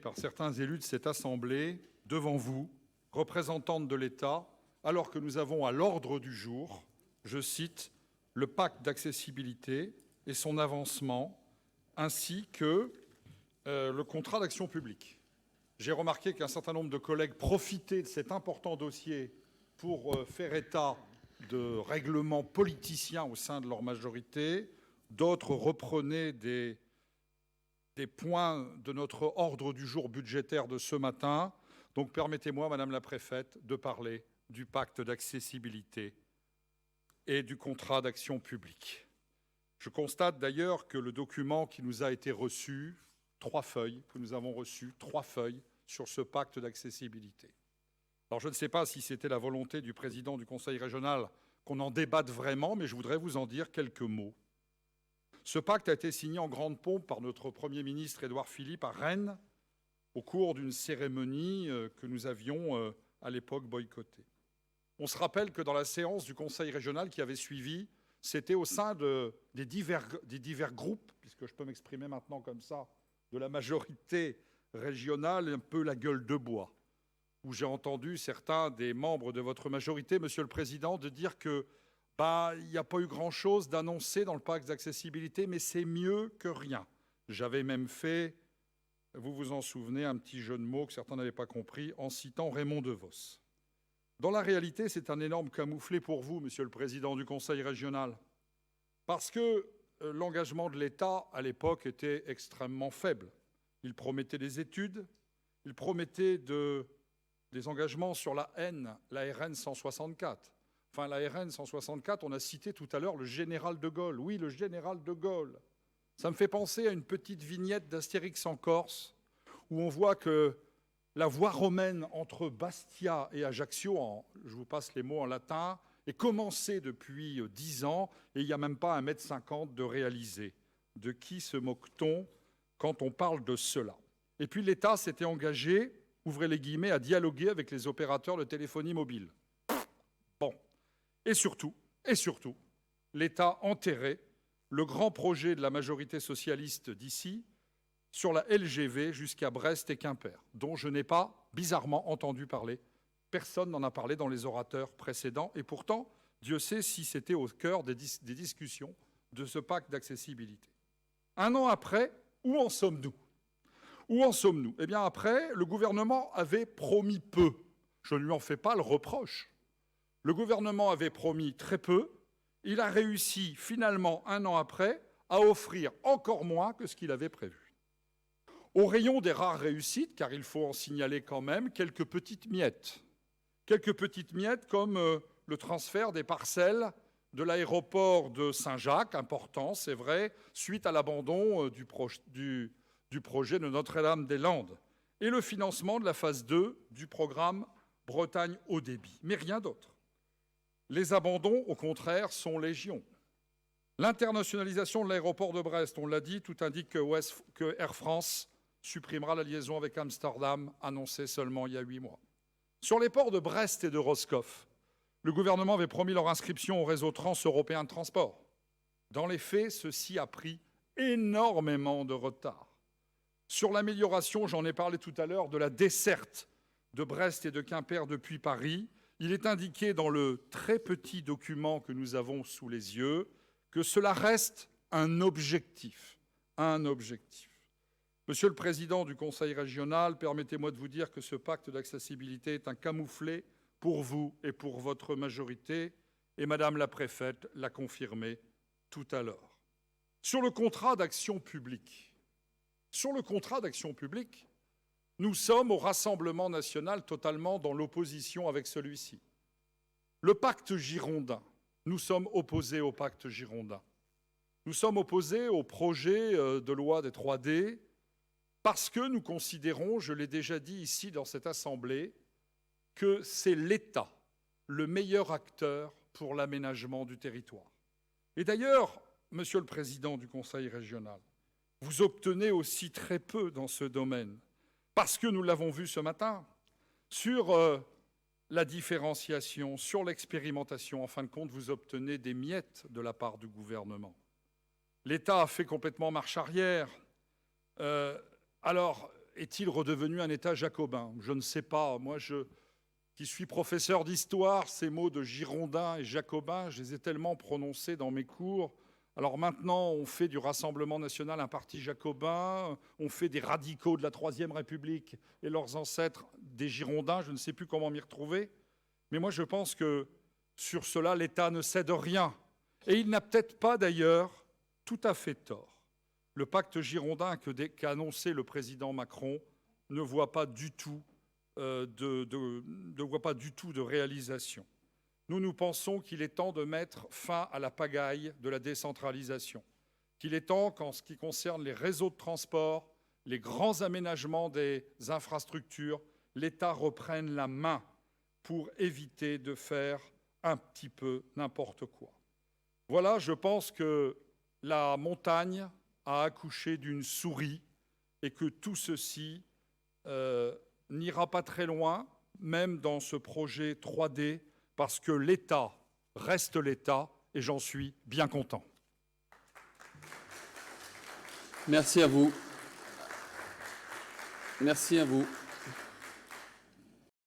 par certains élus de cette Assemblée, devant vous, représentantes de l'État, alors que nous avons à l'ordre du jour, je cite, le pacte d'accessibilité et son avancement, ainsi que le contrat d'action publique. J'ai remarqué qu'un certain nombre de collègues profitaient de cet important dossier pour faire état de règlements politiciens au sein de leur majorité. D'autres reprenaient des points de notre ordre du jour budgétaire de ce matin. Donc permettez-moi, Madame la Préfète, de parler du pacte d'accessibilité et du contrat d'action publique. Je constate d'ailleurs que le document qui nous a été reçu, 3 feuilles, que nous avons reçues, 3 feuilles sur ce pacte d'accessibilité. Alors je ne sais pas si c'était la volonté du président du Conseil régional qu'on en débatte vraiment, mais je voudrais vous en dire quelques mots. Ce pacte a été signé en grande pompe par notre Premier ministre Édouard Philippe à Rennes, au cours d'une cérémonie que nous avions à l'époque boycottée. On se rappelle que dans la séance du Conseil régional qui avait suivi, c'était au sein des divers groupes, puisque je peux m'exprimer maintenant comme ça, de la majorité régionale, un peu la gueule de bois, où j'ai entendu certains des membres de votre majorité, Monsieur le Président, de dire que il n'y a pas eu grand-chose d'annoncé dans le pacte d'accessibilité, mais c'est mieux que rien. J'avais même fait, vous vous en souvenez, un petit jeu de mots que certains n'avaient pas compris, en citant Raymond DeVos. Dans la réalité, c'est un énorme camouflet pour vous, Monsieur le Président du Conseil régional, parce que l'engagement de l'État, à l'époque, était extrêmement faible. Il promettait des études, il promettait des engagements sur la RN 164. Enfin, la RN 164, on a cité tout à l'heure le général de Gaulle. Oui, le général de Gaulle. Ça me fait penser à une petite vignette d'Astérix en Corse, où on voit que la voie romaine entre Bastia et Ajaccio, je vous passe les mots en latin, est commencée depuis 10 ans, et il n'y a même pas 1,50 m de réalisé. De qui se moque-t-on quand on parle de cela? Et puis l'État s'était engagé, ouvrez les guillemets, à dialoguer avec les opérateurs de téléphonie mobile. Bon. Et surtout, l'État enterrait le grand projet de la majorité socialiste d'ici sur la LGV jusqu'à Brest et Quimper, dont je n'ai pas, bizarrement, entendu parler. Personne n'en a parlé dans les orateurs précédents, et pourtant, Dieu sait si c'était au cœur des discussions de ce pacte d'accessibilité. 1 an après, où en sommes-nous? Eh bien, après, le gouvernement avait promis peu. Je ne lui en fais pas le reproche. Le gouvernement avait promis très peu. Il a réussi, finalement, 1 an après, à offrir encore moins que ce qu'il avait prévu. Au rayon des rares réussites, car il faut en signaler quand même quelques petites miettes. Quelques petites miettes comme le transfert des parcelles de l'aéroport de Saint-Jacques, important, c'est vrai, suite à l'abandon du projet de Notre-Dame-des-Landes, et le financement de la phase 2 du programme Bretagne haut débit, mais rien d'autre. Les abandons, au contraire, sont légion. L'internationalisation de l'aéroport de Brest, on l'a dit, tout indique que Air France supprimera la liaison avec Amsterdam, annoncée seulement il y a 8 mois. Sur les ports de Brest et de Roscoff, le gouvernement avait promis leur inscription au réseau transeuropéen de transport. Dans les faits, ceci a pris énormément de retard. Sur l'amélioration, j'en ai parlé tout à l'heure, de la desserte de Brest et de Quimper depuis Paris, il est indiqué dans le très petit document que nous avons sous les yeux que cela reste un objectif. Un objectif. Monsieur le Président du Conseil régional, permettez-moi de vous dire que ce pacte d'accessibilité est un camouflet pour vous et pour votre majorité, et Madame la Préfète l'a confirmé tout à l'heure. Sur le contrat d'action publique, nous sommes au Rassemblement national totalement dans l'opposition avec celui-ci. Le pacte girondin, nous sommes opposés au pacte girondin. Nous sommes opposés au projet de loi des 3D parce que nous considérons, je l'ai déjà dit ici dans cette Assemblée, que c'est l'État le meilleur acteur pour l'aménagement du territoire. Et d'ailleurs, Monsieur le Président du Conseil régional, vous obtenez aussi très peu dans ce domaine. Parce que nous l'avons vu ce matin, sur la différenciation, sur l'expérimentation, en fin de compte, vous obtenez des miettes de la part du gouvernement. L'État a fait complètement marche arrière. Alors, est-il redevenu un État jacobin? Je ne sais pas. Moi, qui suis professeur d'histoire, ces mots de girondin et jacobin, je les ai tellement prononcés dans mes cours. Alors maintenant, on fait du Rassemblement national un parti jacobin, on fait des radicaux de la Troisième République et leurs ancêtres des girondins, je ne sais plus comment m'y retrouver. Mais moi, je pense que sur cela, l'État ne cède rien. Et il n'a peut-être pas, d'ailleurs, tout à fait tort. Le pacte girondin qu'a annoncé le président Macron ne voit pas du tout de réalisation. Nous pensons qu'il est temps de mettre fin à la pagaille de la décentralisation, qu'il est temps qu'en ce qui concerne les réseaux de transport, les grands aménagements des infrastructures, l'État reprenne la main pour éviter de faire un petit peu n'importe quoi. Voilà, je pense que la montagne a accouché d'une souris et que tout ceci n'ira pas très loin, même dans ce projet 3D, parce que l'État reste l'État, et j'en suis bien content. Merci à vous. Merci à vous.